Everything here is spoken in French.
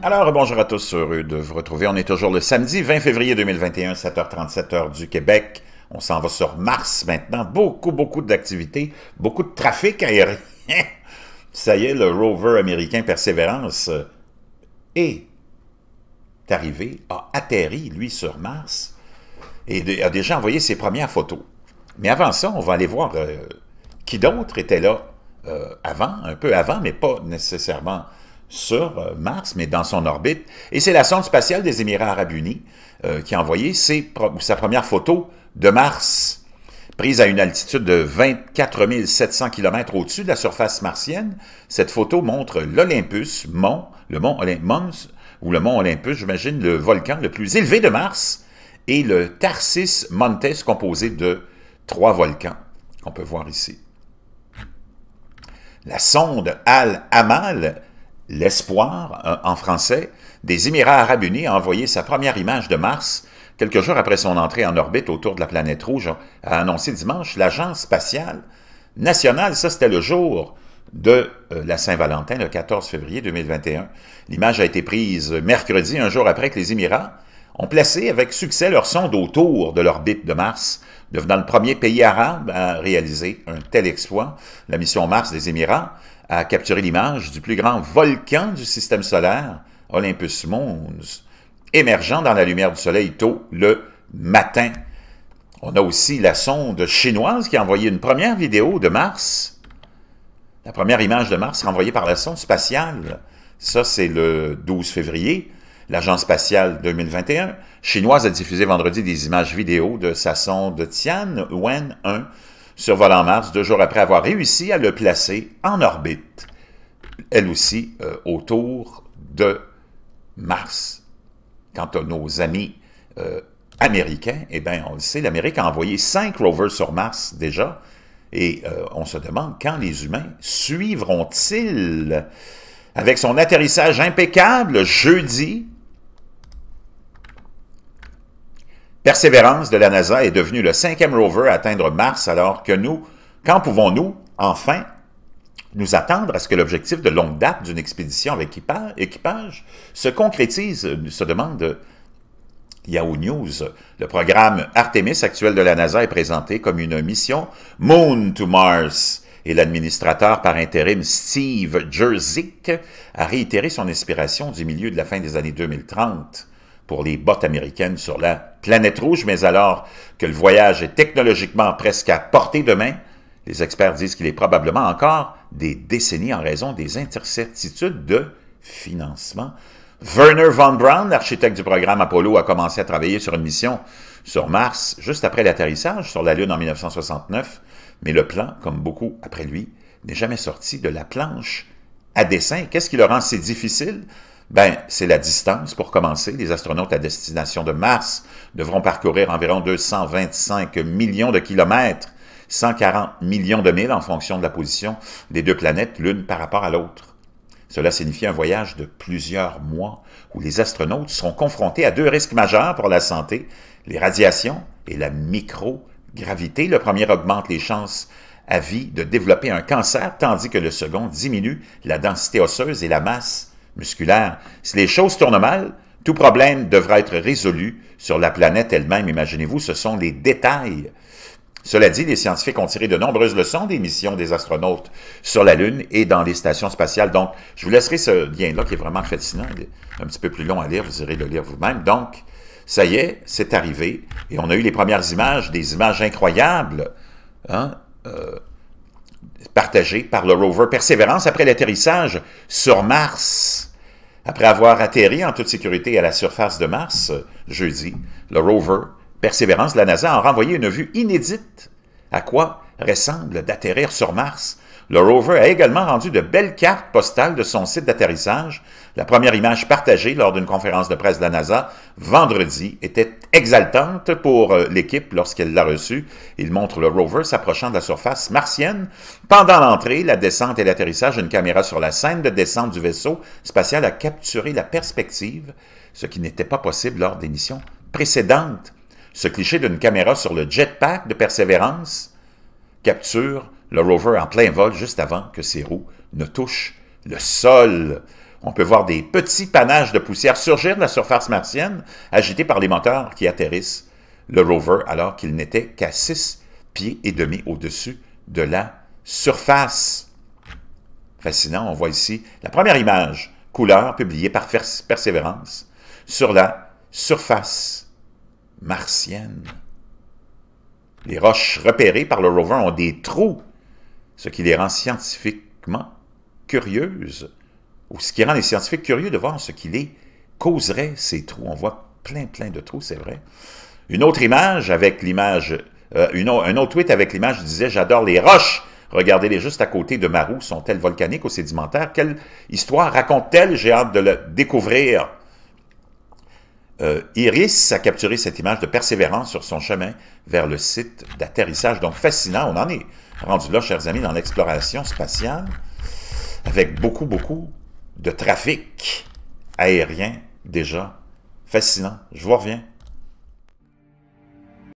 Alors, bonjour à tous, heureux de vous retrouver. On est toujours le samedi 20 février 2021, 7h37 heure du Québec. On s'en va sur Mars maintenant. Beaucoup d'activités, beaucoup de trafic aérien. Ça y est, le rover américain Perseverance est arrivé, a atterri, lui, sur Mars et a déjà envoyé ses premières photos. Mais avant ça, on va aller voir qui d'autre était là avant, un peu avant, mais pas nécessairement sur Mars, mais dans son orbite. Et c'est la sonde spatiale des Émirats arabes unis qui a envoyé sa première photo de Mars, prise à une altitude de 24 700 km au-dessus de la surface martienne. Cette photo montre l'Olympus, le mont Olympus, j'imagine, le volcan le plus élevé de Mars, et le Tharsis Montes, composé de 3 volcans, qu'on peut voir ici. La sonde Al-Amal, l'espoir, en français, des Émirats arabes unis a envoyé sa première image de Mars quelques jours après son entrée en orbite autour de la planète rouge, a annoncé dimanche l'Agence spatiale nationale. Ça, c'était le jour de la Saint-Valentin, le 14 février 2021. L'image a été prise mercredi, un jour après que les Émirats ont placé avec succès leur sonde autour de l'orbite de Mars, devenant le premier pays arabe à réaliser un tel exploit. La mission Mars des Émirats a capturé l'image du plus grand volcan du système solaire, Olympus Mons, émergeant dans la lumière du soleil tôt le matin. On a aussi la sonde chinoise qui a envoyé une première vidéo de Mars. La première image de Mars renvoyée par la sonde spatiale. Ça, c'est le 12 février. L'Agence spatiale 2021 chinoise a diffusé vendredi des images vidéo de sa sonde Tianwen-1 survolant Mars 2 jours après avoir réussi à le placer en orbite, elle aussi autour de Mars. Quant à nos amis américains, eh bien, on le sait, l'Amérique a envoyé 5 rovers sur Mars déjà, et on se demande quand les humains suivront-ils. Avec son atterrissage impeccable jeudi, Perseverance de la NASA est devenu le 5e rover à atteindre Mars, alors que quand pouvons-nous enfin nous attendre à ce que l'objectif de longue date d'une expédition avec équipage se concrétise, se demande Yahoo News. Le programme Artemis actuel de la NASA est présenté comme une mission Moon to Mars, et l'administrateur par intérim Steve Jerzik a réitéré son inspiration du milieu de la fin des années 2030 pour les bottes américaines sur la planète rouge, mais alors que le voyage est technologiquement presque à portée de main, les experts disent qu'il est probablement encore des décennies en raison des incertitudes de financement. Wernher von Braun, l'architecte du programme Apollo, a commencé à travailler sur une mission sur Mars juste après l'atterrissage sur la Lune en 1969, mais le plan, comme beaucoup après lui, n'est jamais sorti de la planche à dessin. Qu'est-ce qui le rend si difficile? Ben, c'est la distance pour commencer. Les astronautes à destination de Mars devront parcourir environ 225 millions de kilomètres, 140 millions de milles en fonction de la position des deux planètes, l'une par rapport à l'autre. Cela signifie un voyage de plusieurs mois où les astronautes seront confrontés à 2 risques majeurs pour la santé, les radiations et la microgravité. Le premier augmente les chances à vie de développer un cancer, tandis que le second diminue la densité osseuse et la masse musculaire. Si les choses tournent mal, tout problème devra être résolu sur la planète elle-même. Imaginez-vous, ce sont les détails. Cela dit, les scientifiques ont tiré de nombreuses leçons des missions des astronautes sur la Lune et dans les stations spatiales. Donc, je vous laisserai ce lien-là qui est vraiment fascinant, un petit peu plus long à lire, vous irez le lire vous-même. Donc, ça y est, c'est arrivé, et on a eu les premières images, des images incroyables, partagées par le rover Perseverance après l'atterrissage sur Mars. Après avoir atterri en toute sécurité à la surface de Mars, jeudi, le rover Perseverance de la NASA a renvoyé une vue inédite à quoi ressemble d'atterrir sur Mars. Le rover a également rendu de belles cartes postales de son site d'atterrissage. La première image partagée lors d'une conférence de presse de la NASA vendredi était exaltante pour l'équipe lorsqu'elle l'a reçue. Il montre le rover s'approchant de la surface martienne. Pendant l'entrée, la descente et l'atterrissage, une caméra sur la scène de descente du vaisseau spatial a capturé la perspective, ce qui n'était pas possible lors des missions précédentes. Ce cliché d'une caméra sur le jetpack de Perseverance capture le rover en plein vol juste avant que ses roues ne touchent le sol. On peut voir des petits panaches de poussière surgir de la surface martienne, agités par les moteurs qui atterrissent le rover alors qu'il n'était qu'à 6 pieds et demi au-dessus de la surface. Fascinant, on voit ici la première image, couleur, publiée par Persévérance, sur la surface martienne. Les roches repérées par le rover ont des trous, ce qui les rend scientifiquement curieuses, ou ce qui rend les scientifiques curieux de voir ce qui les causerait, ces trous. On voit plein de trous, c'est vrai. Une autre image avec l'image, un autre tweet avec l'image disait « J'adore les roches, regardez-les juste à côté de ma roue, sont-elles volcaniques ou sédimentaires? Quelle histoire racontent-elles? J'ai hâte de le découvrir. » Iris a capturé cette image de Persévérance sur son chemin vers le site d'atterrissage. Donc fascinant, on en est rendu là, chers amis, dans l'exploration spatiale, avec beaucoup de trafic aérien déjà. Fascinant. Je vous reviens.